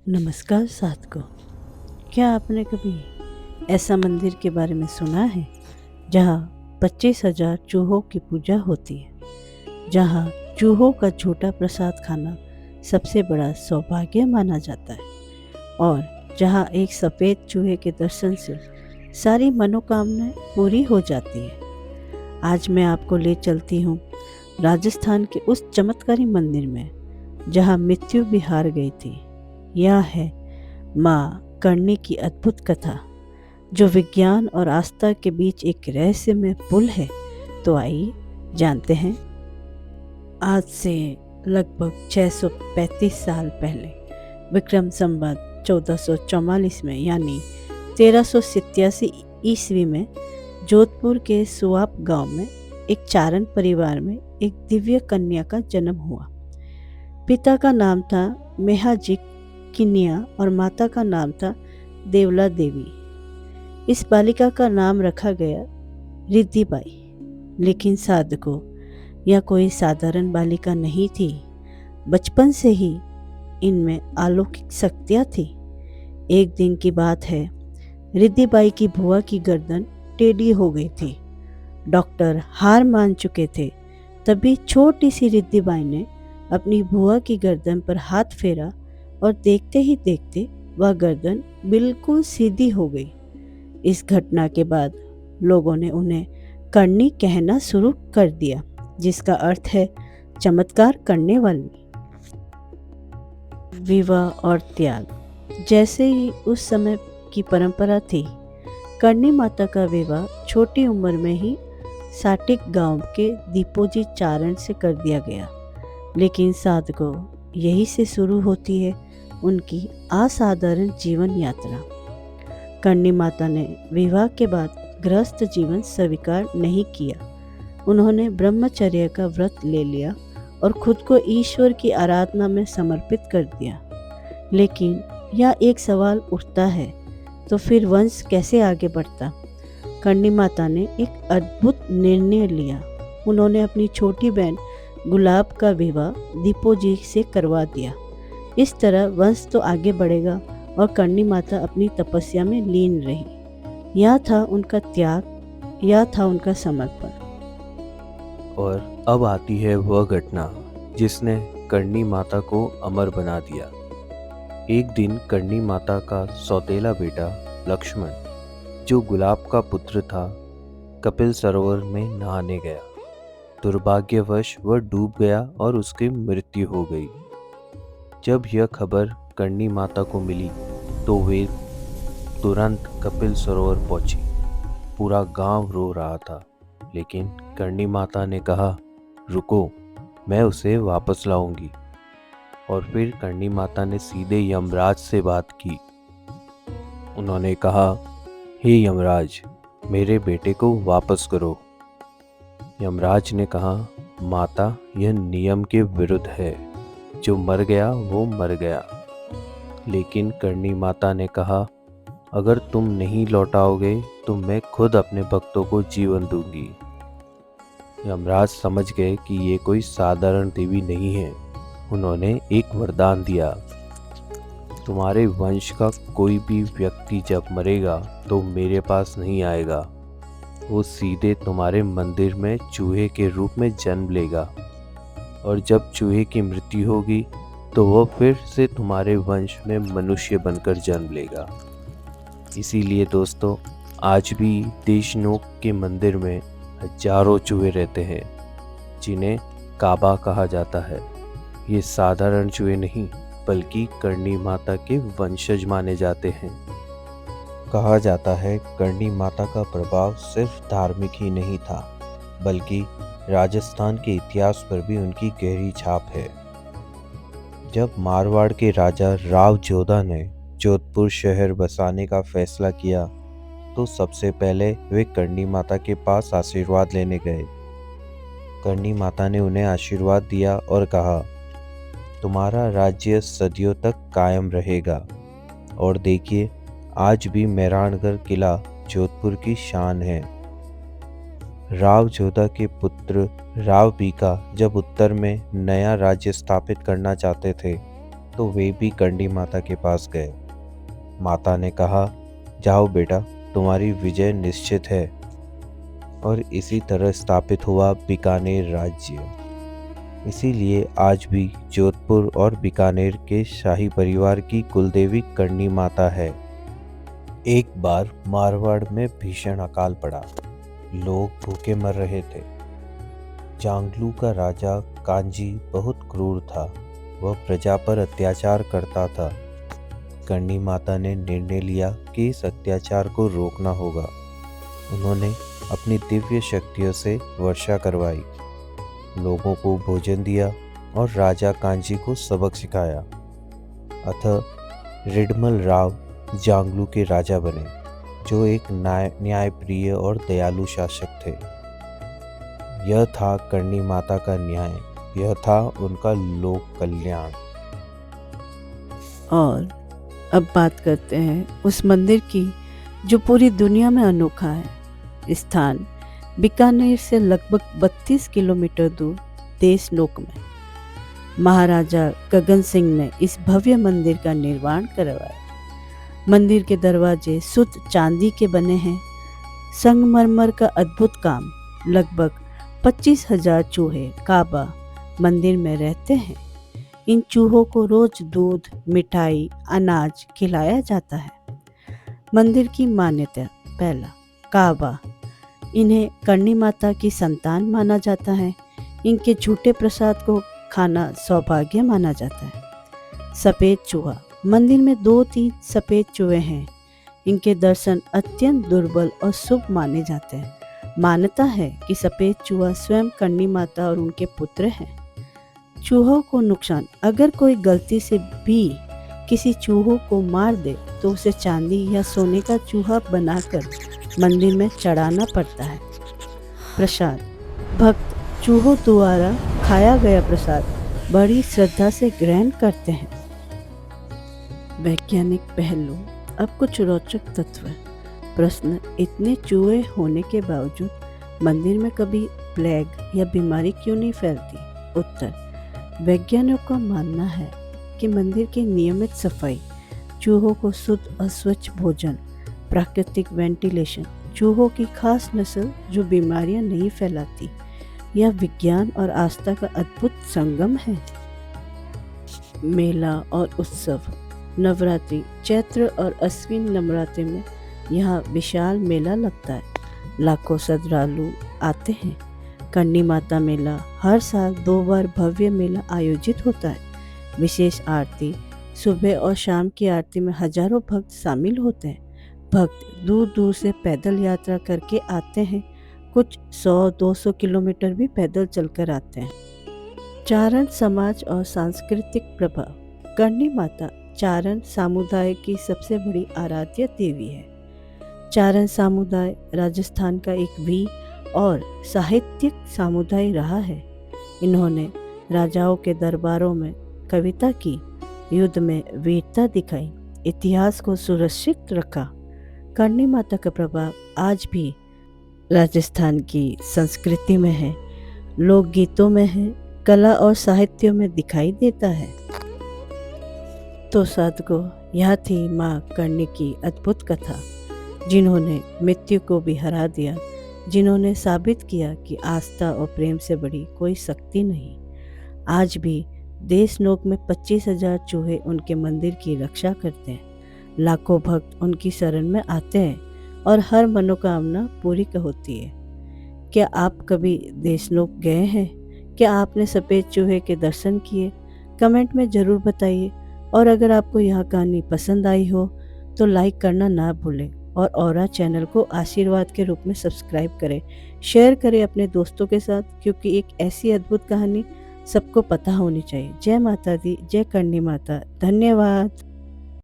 नमस्कार साथियों। क्या आपने कभी ऐसा मंदिर के बारे में सुना है जहाँ 25,000 चूहों की पूजा होती है, जहाँ चूहों का झूठा प्रसाद खाना सबसे बड़ा सौभाग्य माना जाता है और जहाँ एक सफ़ेद चूहे के दर्शन से सारी मनोकामनाएं पूरी हो जाती है। आज मैं आपको ले चलती हूँ राजस्थान के उस चमत्कारी मंदिर में जहाँ मृत्यु भी हार गई थी। यह है माँ करनी की अद्भुत कथा, जो विज्ञान और आस्था के बीच एक रहस्यमय पुल है। तो आइए जानते हैं। आज से लगभग 635 साल पहले विक्रम संवत 1444 में यानी 1387 ईस्वी में जोधपुर के सुआप गांव में एक चारण परिवार में एक दिव्य कन्या का जन्म हुआ। पिता का नाम था मेहाजी किनिया और माता का नाम था देवला देवी। इस बालिका का नाम रखा गया रिद्धि बाई। लेकिन साधकों, यह कोई साधारण बालिका नहीं थी। बचपन से ही इनमें अलौकिक शक्तियाँ थी। एक दिन की बात है, रिद्धि बाई की बुआ की गर्दन टेढ़ी हो गई थी। डॉक्टर हार मान चुके थे। तभी छोटी सी रिद्धि बाई ने अपनी बुआ की गर्दन पर हाथ फेरा और देखते ही देखते वह गर्दन बिल्कुल सीधी हो गई। इस घटना के बाद लोगों ने उन्हें करनी कहना शुरू कर दिया, जिसका अर्थ है चमत्कार करने वाली। विवाह और त्याग जैसे ही उस समय की परंपरा थी, करनी माता का विवाह छोटी उम्र में ही साटिक गांव के दीपोजी चारण से कर दिया गया। लेकिन साधकों, यही से शुरू होती है उनकी असाधारण जीवन यात्रा। करनी माता ने विवाह के बाद गृहस्थ जीवन स्वीकार नहीं किया। उन्होंने ब्रह्मचर्य का व्रत ले लिया और खुद को ईश्वर की आराधना में समर्पित कर दिया। लेकिन यह एक सवाल उठता है, तो फिर वंश कैसे आगे बढ़ता? करनी माता ने एक अद्भुत निर्णय लिया। उन्होंने अपनी छोटी बहन गुलाब का विवाह दीपोजी से करवा दिया। इस तरह वंश तो आगे बढ़ेगा और करनी माता अपनी तपस्या में लीन रही। यह था उनका त्याग, यह था उनका समर्पण। और अब आती है वह घटना जिसने करनी माता को अमर बना दिया। एक दिन करनी माता का सौतेला बेटा लक्ष्मण, जो गुलाब का पुत्र था, कपिल सरोवर में नहाने गया। दुर्भाग्यवश वह डूब गया और उसकी मृत्यु हो गई। जब यह खबर करनी माता को मिली तो वे तुरंत कपिल सरोवर पहुंची। पूरा गांव रो रहा था, लेकिन करनी माता ने कहा, रुको, मैं उसे वापस लाऊंगी। और फिर करनी माता ने सीधे यमराज से बात की। उन्होंने कहा, हे यमराज, मेरे बेटे को वापस करो। यमराज ने कहा, माता, यह नियम के विरुद्ध है। जो मर गया वो मर गया। लेकिन करनी माता ने कहा, अगर तुम नहीं लौटाओगे तो मैं खुद अपने भक्तों को जीवन दूंगी। यमराज समझ गए कि ये कोई साधारण देवी नहीं है। उन्होंने एक वरदान दिया, तुम्हारे वंश का कोई भी व्यक्ति जब मरेगा तो मेरे पास नहीं आएगा। वो सीधे तुम्हारे मंदिर में चूहे के रूप में जन्म लेगा, और जब चूहे की मृत्यु होगी तो वह फिर से तुम्हारे वंश में मनुष्य बनकर जन्म लेगा। इसीलिए दोस्तों, आज भी देशनोक के मंदिर में हजारों चूहे रहते हैं, जिन्हें काबा कहा जाता है। ये साधारण चूहे नहीं, बल्कि करनी माता के वंशज माने जाते हैं। कहा जाता है करनी माता का प्रभाव सिर्फ धार्मिक ही नहीं था, बल्कि राजस्थान के इतिहास पर भी उनकी गहरी छाप है। जब मारवाड़ के राजा राव जोधा ने जोधपुर शहर बसाने का फैसला किया, तो सबसे पहले वे करनी माता के पास आशीर्वाद लेने गए। करनी माता ने उन्हें आशीर्वाद दिया और कहा, तुम्हारा राज्य सदियों तक कायम रहेगा। और देखिए, आज भी मेहरानगढ़ किला जोधपुर की शान है। राव जोधा के पुत्र राव बीका जब उत्तर में नया राज्य स्थापित करना चाहते थे, तो वे भी करणी माता के पास गए। माता ने कहा, जाओ बेटा, तुम्हारी विजय निश्चित है। और इसी तरह स्थापित हुआ बीकानेर राज्य। इसीलिए आज भी जोधपुर और बीकानेर के शाही परिवार की कुलदेवी करणी माता है। एक बार मारवाड़ में भीषण अकाल पड़ा। लोग भूखे मर रहे थे। जांगलू का राजा कांजी बहुत क्रूर था। वह प्रजा पर अत्याचार करता था। करणी माता ने निर्णय लिया कि इस अत्याचार को रोकना होगा। उन्होंने अपनी दिव्य शक्तियों से वर्षा करवाई, लोगों को भोजन दिया और राजा कांजी को सबक सिखाया। अतः रिडमल राव जांगलू के राजा बने, जो एक न्यायप्रिय और दयालु शासक थे। यह था करणी माता का न्याय, यह था उनका लोक कल्याण। और अब बात करते हैं उस मंदिर की जो पूरी दुनिया में अनोखा है। स्थान बीकानेर से लगभग 32 किलोमीटर दूर देशनोक में महाराजा गगन सिंह ने इस भव्य मंदिर का निर्माण करवाया। मंदिर के दरवाजे शुद्ध चांदी के बने हैं। संगमरमर का अद्भुत काम। लगभग 25,000 चूहे काबा मंदिर में रहते हैं। इन चूहों को रोज दूध, मिठाई, अनाज खिलाया जाता है। मंदिर की मान्यता। पहला, काबा। इन्हें करणी माता की संतान माना जाता है। इनके झूठे प्रसाद को खाना सौभाग्य माना जाता है। सफ़ेद चूहा। मंदिर में 2-3 सफ़ेद चूहे हैं। इनके दर्शन अत्यंत दुर्बल और शुभ माने जाते हैं। मान्यता है कि सफ़ेद चूहा स्वयं करणी माता और उनके पुत्र हैं। चूहों को नुकसान। अगर कोई गलती से भी किसी चूहों को मार दे तो उसे चांदी या सोने का चूहा बनाकर मंदिर में चढ़ाना पड़ता है। प्रसाद। भक्त चूहों द्वारा खाया गया प्रसाद बड़ी श्रद्धा से ग्रहण करते हैं। वैज्ञानिक पहलू। अब कुछ रोचक तत्व। प्रश्न, इतने चूहे होने के बावजूद मंदिर में कभी प्लेग या बीमारी क्यों नहीं फैलती? उत्तर, वैज्ञानिकों का मानना है कि मंदिर की नियमित सफाई, चूहों को शुद्ध और स्वच्छ भोजन, प्राकृतिक वेंटिलेशन, चूहों की खास नस्ल जो बीमारियां नहीं फैलाती, यह विज्ञान और आस्था का अद्भुत संगम है। मेला और उत्सव। नवरात्रि, चैत्र और अश्विन नवरात्रि में यहाँ विशाल मेला लगता है। लाखों श्रद्धालु आते हैं। करणी माता मेला। हर साल 2 बार भव्य मेला आयोजित होता है। विशेष आरती। सुबह और शाम की आरती में हजारों भक्त शामिल होते हैं। भक्त दूर दूर से पैदल यात्रा करके आते हैं। कुछ 100-200 किलोमीटर भी पैदल चलकर आते हैं। चारण समाज और सांस्कृतिक प्रभाव। करणी माता चारण समुदाय की सबसे बड़ी आराध्य देवी है। चारण समुदाय राजस्थान का एक वीर और साहित्यिक समुदाय रहा है। इन्होंने राजाओं के दरबारों में कविता की, युद्ध में वीरता दिखाई, इतिहास को सुरक्षित रखा। करणी माता का प्रभाव आज भी राजस्थान की संस्कृति में है, लोकगीतों में है, कला और साहित्य में दिखाई देता है। तो साधकों, यह थी माँ करणी की अद्भुत कथा, जिन्होंने मृत्यु को भी हरा दिया, जिन्होंने साबित किया कि आस्था और प्रेम से बड़ी कोई शक्ति नहीं। आज भी देशनोक में 25,000 चूहे उनके मंदिर की रक्षा करते हैं। लाखों भक्त उनकी शरण में आते हैं और हर मनोकामना पूरी होती है। क्या आप कभी देशनोक गए हैं? क्या आपने सफ़ेद चूहे के दर्शन किए? कमेंट में ज़रूर बताइए। और अगर आपको यह कहानी पसंद आई हो तो लाइक करना ना भूलें और औरा चैनल को आशीर्वाद के रूप में सब्सक्राइब करें, शेयर करें अपने दोस्तों के साथ, क्योंकि एक ऐसी अद्भुत कहानी सबको पता होनी चाहिए। जय माता दी, जय करणी माता। धन्यवाद।